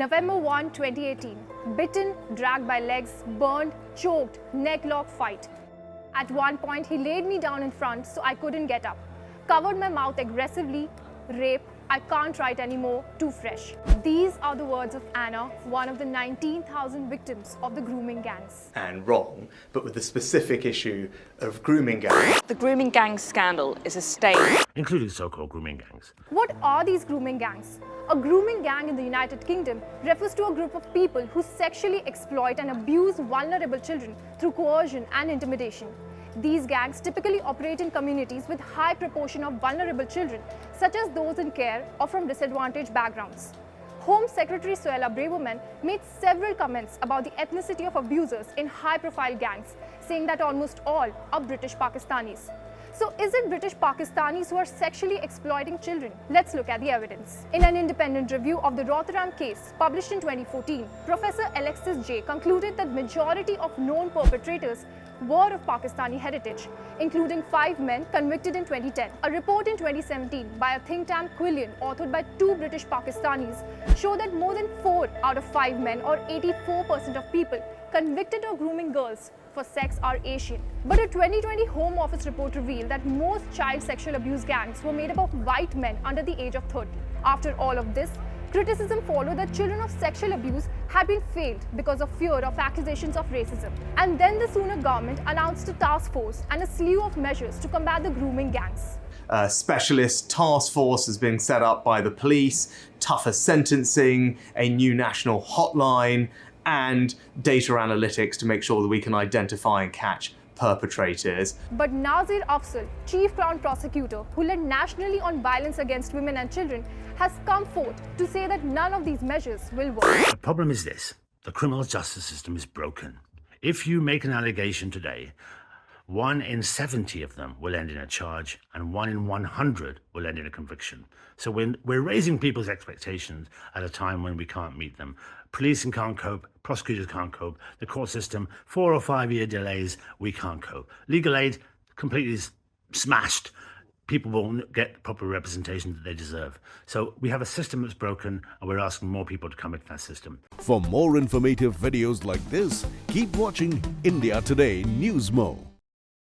November 1, 2018. Bitten, dragged by legs, burned, choked, necklock fight. At one point, he laid me down in front so I couldn't get up. Covered my mouth aggressively. Rape. I can't write anymore. Too fresh. These are the words of Anna, one of the 19,000 victims of the grooming gangs. And wrong, but with the specific issue of grooming gangs. The grooming gang scandal is a stain. Including so-called grooming gangs. What are these grooming gangs? A grooming gang in the United Kingdom refers to a group of people who sexually exploit and abuse vulnerable children through coercion and intimidation. These gangs typically operate in communities with high proportion of vulnerable children, such as those in care or from disadvantaged backgrounds. Home Secretary Suella Braverman made several comments about the ethnicity of abusers in high-profile gangs, saying that almost all are British Pakistanis. So is it British Pakistanis who are sexually exploiting children? Let's look at the evidence. In an independent review of the Rotherham case published in 2014, Professor Alexis J. concluded that majority of known perpetrators were of Pakistani heritage, including 5 men convicted in 2010. A report in 2017 by a think tank Quillian, authored by 2 British Pakistanis, showed that more than 4 out of 5 men, or 84% of people convicted of grooming girls for sex, are Asian. But a 2020 Home Office report revealed that most child sexual abuse gangs were made up of white men under the age of 30. After all of this, criticism followed that children of sexual abuse had been failed because of fear of accusations of racism. And then the Sunak government announced a task force and a slew of measures to combat the grooming gangs. A specialist task force has been set up by the police, tougher sentencing, a new national hotline, and data analytics to make sure that we can identify and catch perpetrators. But Nazir Afzal, Chief Crown Prosecutor, who led nationally on violence against women and children, has come forth to say that none of these measures will work. The problem is this: the criminal justice system is broken. If you make an allegation today, 1 in 70 of them will end in a charge, and 1 in 100 will end in a conviction. So we're raising people's expectations at a time when we can't meet them. Policing can't cope, prosecutors can't cope, the court system, 4 or 5 year delays, we can't cope. Legal aid, completely smashed. People won't get proper representation that they deserve. So we have a system that's broken, and we're asking more people to come into that system. For more informative videos like this, keep watching India Today Newsmo.